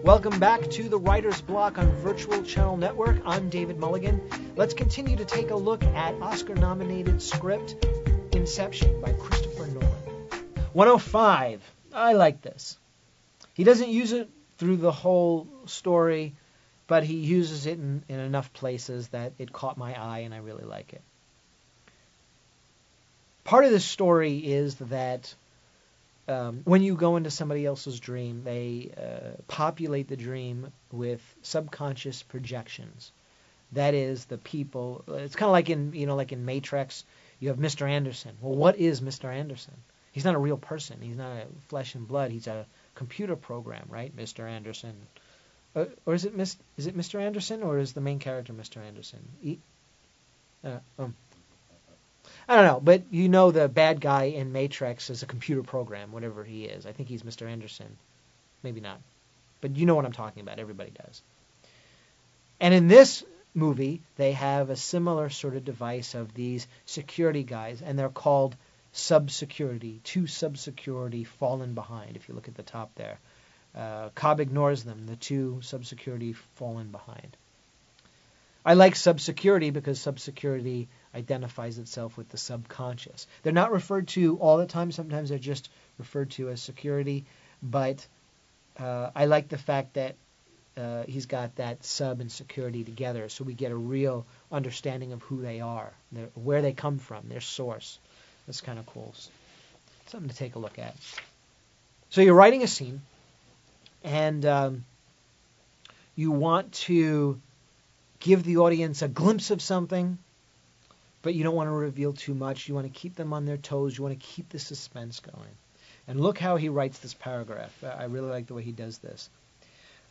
Welcome back to the Writer's Block on Virtual Channel Network. I'm David Mulligan. Let's continue to take a look at Oscar-nominated script Inception by Christopher Nolan. 105. I like this. He doesn't use it through the whole story, but he uses it in enough places that it caught my eye and I really like it. Part of the story is that when you go into somebody else's dream, they populate the dream with subconscious projections. That is, the people. It's kind of like in Matrix, you have Mr. Anderson. Well, what is Mr. Anderson? He's not a real person. He's not a flesh and blood. He's a computer program, right? Mr. Anderson, or is it Mr. Anderson, or is the main character Mr. Anderson? I don't know, but you know the bad guy in Matrix is a computer program, whatever he is. I think he's Mr. Anderson. Maybe not. But you know what I'm talking about. Everybody does. And in this movie, they have a similar sort of device of these security guys, and they're called sub-security, two sub-security fallen behind, if you look at the top there. Cobb ignores them, the two sub-security fallen behind. I like sub-security because sub-security identifies itself with the subconscious. They're not referred to all the time. Sometimes they're just referred to as security. But I like the fact that he's got that sub and security together, so we get a real understanding of who they are, where they come from, their source. That's kind of cool. Something to take a look at. So you're writing a scene, and you want to give the audience a glimpse of something, but you don't want to reveal too much. You want to keep them on their toes. You want to keep the suspense going. And look how he writes this paragraph. I really like the way he does this.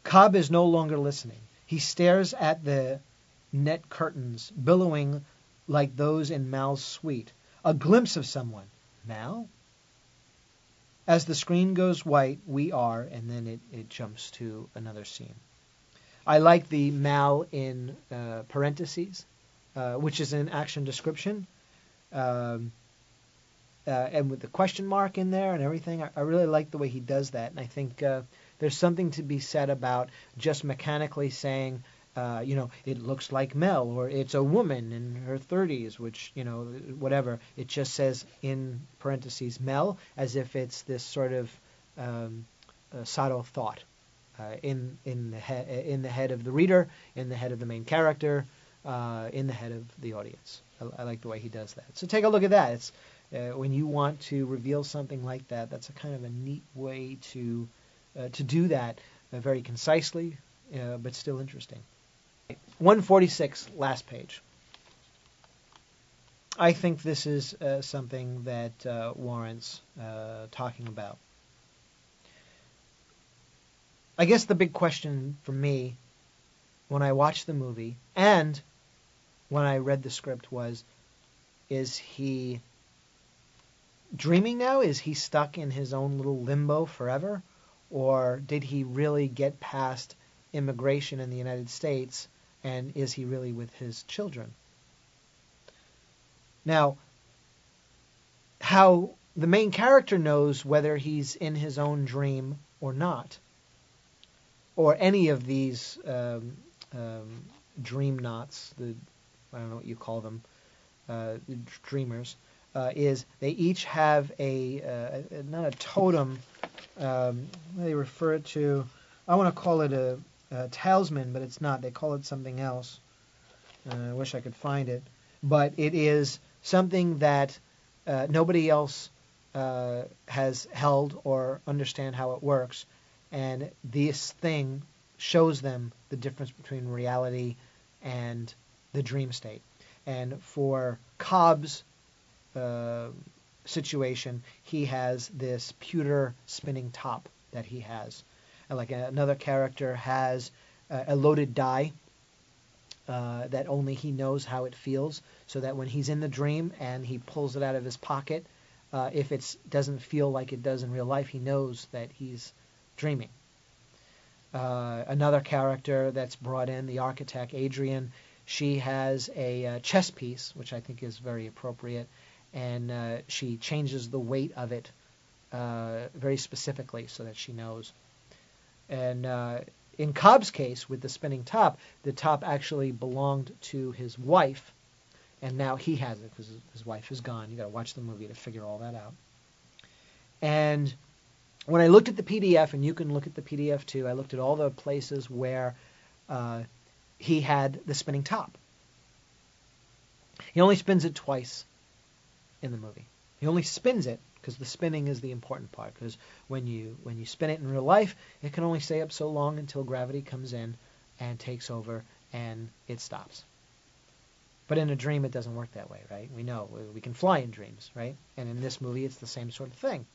Cobb is no longer listening. He stares at the net curtains, billowing like those in Mal's suite. A glimpse of someone. Mal? As the screen goes white, we are, and then it jumps to another scene. I like the Mal in parentheses, which is an action description, and with the question mark in there and everything. I really like the way he does that, and I think there's something to be said about just mechanically saying, it looks like Mel, or it's a woman in her 30s, which, whatever. It just says in parentheses Mel, as if it's this sort of subtle thought. In the head of the reader, in the head of the main character, in the head of the audience. I like the way he does that. So take a look at that. It's when you want to reveal something like that, that's a kind of a neat way to do that very concisely, but still interesting. 146, last page. I think this is something that warrants talking about. I guess the big question for me when I watched the movie and when I read the script was, is he dreaming now? Is he stuck in his own little limbo forever? Or did he really get past immigration in the United States, and is he really with his children? Now, how the main character knows whether he's in his own dream or not, or any of these dream knots, I don't know what you call them, the dreamers, is they each have not a totem, they refer it to, I want to call it a talisman, but it's not. They call it something else. I wish I could find it. But it is something that nobody else has held or understand how it works. And this thing shows them the difference between reality and the dream state. And for Cobb's situation, he has this pewter spinning top that he has. And like another character has a loaded die that only he knows how it feels, so that when he's in the dream and he pulls it out of his pocket, if it doesn't feel like it does in real life, he knows that he's dreaming. Another character that's brought in, the architect, Adrian, she has a chess piece, which I think is very appropriate, and she changes the weight of it very specifically so that she knows. And in Cobb's case, with the spinning top, the top actually belonged to his wife, and now he has it because his wife is gone. You got to watch the movie to figure all that out. And when I looked at the PDF, and you can look at the PDF too, I looked at all the places where he had the spinning top. He only spins it twice in the movie. He only spins it because the spinning is the important part. Because when you spin it in real life, it can only stay up so long until gravity comes in and takes over and it stops. But in a dream, it doesn't work that way, right? We know we can fly in dreams, right? And in this movie, it's the same sort of thing.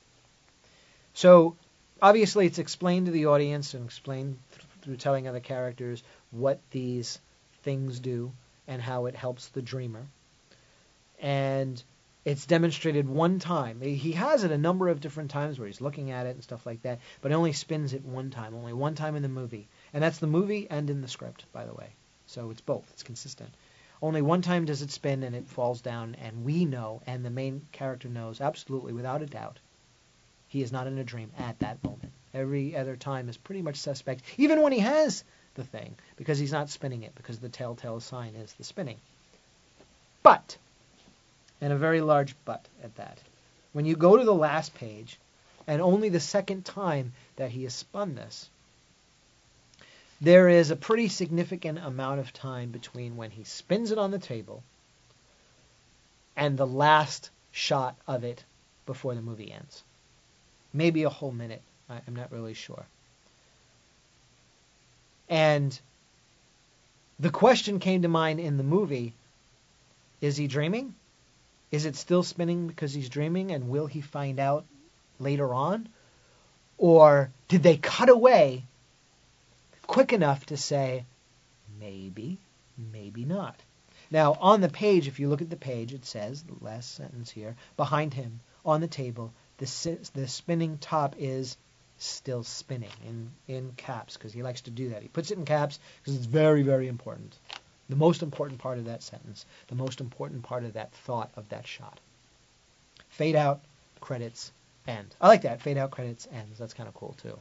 So obviously, it's explained to the audience and explained through telling other characters what these things do and how it helps the dreamer. And it's demonstrated one time. He has it a number of different times where he's looking at it and stuff like that, but he only spins it one time, only one time in the movie. And that's the movie and in the script, by the way. So it's both. It's consistent. Only one time does it spin and it falls down, and we know, and the main character knows absolutely, without a doubt, he is not in a dream at that moment. Every other time is pretty much suspect, even when he has the thing, because he's not spinning it, because the telltale sign is the spinning. But, and a very large but at that, when you go to the last page, and only the second time that he has spun this, there is a pretty significant amount of time between when he spins it on the table and the last shot of it before the movie ends. Maybe a whole minute. I'm not really sure. And the question came to mind in the movie, is he dreaming? Is it still spinning because he's dreaming, and will he find out later on? Or did they cut away quick enough to say, maybe, maybe not? Now, on the page, if you look at the page, it says, the last sentence here, behind him on the table, the spinning top is still spinning in caps, because he likes to do that. He puts it in caps because it's very, very important. The most important part of that sentence, the most important part of that thought of that shot. Fade out, credits, end. I like that. Fade out, credits, ends. That's kind of cool too.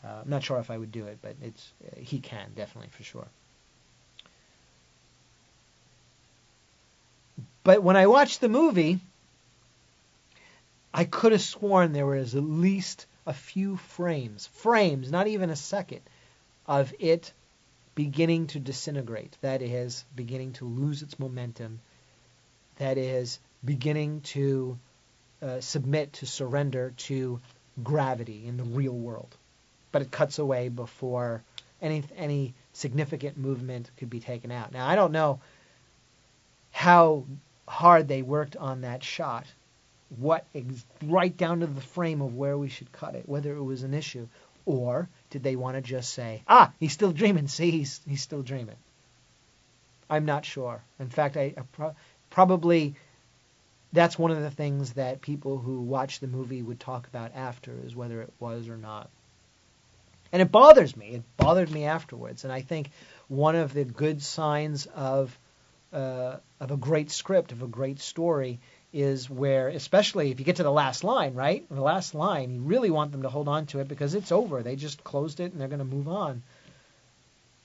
I'm not sure if I would do it, but he can, definitely, for sure. But when I watched the movie, I could have sworn there was at least a few frames, not even a second, of it beginning to disintegrate. That is, beginning to lose its momentum. That is, beginning to submit, to surrender to gravity in the real world. But it cuts away before any significant movement could be taken out. Now, I don't know how hard they worked on that shot, right down to the frame of where we should cut it, whether it was an issue, or did they want to just say, he's still dreaming, see, he's still dreaming. I'm not sure. In fact, I probably that's one of the things that people who watch the movie would talk about after, is whether it was or not. And it bothers me. It bothered me afterwards. And I think one of the good signs of a great script, of a great story, is where, especially if you get to the last line, right? The last line, you really want them to hold on to it because it's over. They just closed it and they're going to move on.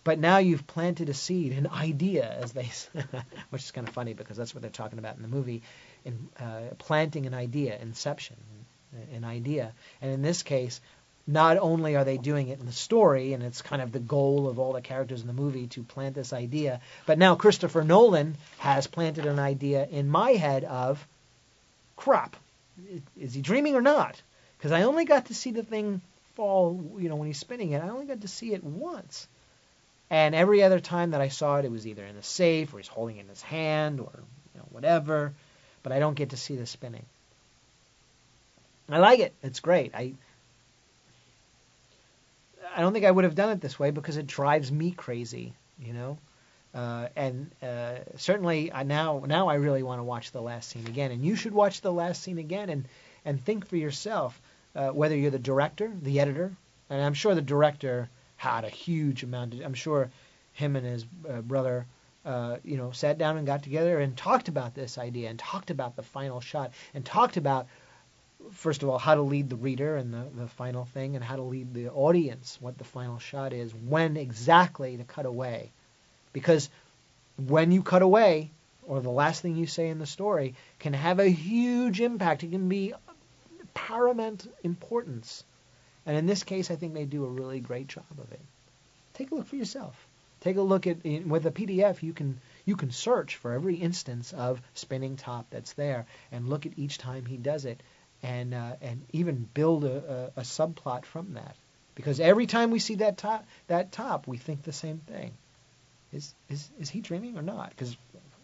But now you've planted a seed, an idea, as they say, which is kind of funny because that's what they're talking about in the movie, in planting an idea, Inception, an idea. And in this case, not only are they doing it in the story, and it's kind of the goal of all the characters in the movie to plant this idea, but now Christopher Nolan has planted an idea in my head of, crap, is he dreaming or not? Because I only got to see the thing fall, when he's spinning it, I only got to see it once. And every other time that I saw it, it was either in the safe, or he's holding it in his hand, or whatever, but I don't get to see the spinning. I like it. It's great. I don't think I would have done it this way because it drives me crazy, and certainly now I really want to watch the last scene again. And you should watch the last scene again and think for yourself whether you're the director, the editor, and I'm sure the director had a huge amount. I'm sure him and his brother, sat down and got together and talked about this idea and talked about the final shot and talked about first of all, how to lead the reader and the final thing, and how to lead the audience, what the final shot is, when exactly to cut away. Because when you cut away, or the last thing you say in the story, can have a huge impact. It can be paramount importance. And in this case, I think they do a really great job of it. Take a look for yourself. Take a look at, with a PDF, you can search for every instance of spinning top that's there, and look at each time he does it, and even build a subplot from that. Because every time we see that top, we think the same thing. Is he dreaming or not? Because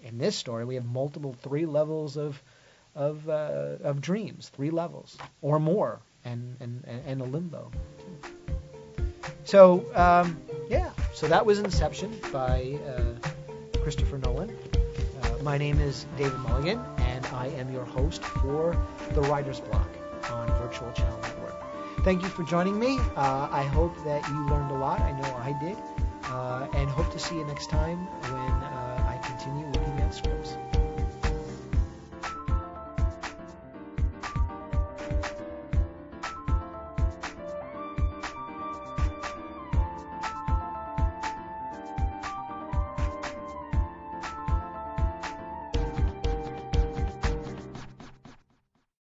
in this story, we have multiple 3 levels of dreams, 3 levels or more, and a limbo. So so that was Inception by Christopher Nolan. My name is David Mulligan, and I am your host for the Writer's Block on Virtual Channel Network. Thank you for joining me. I hope that you learned a lot. I know I did. And hope to see you next time when I continue looking at scripts.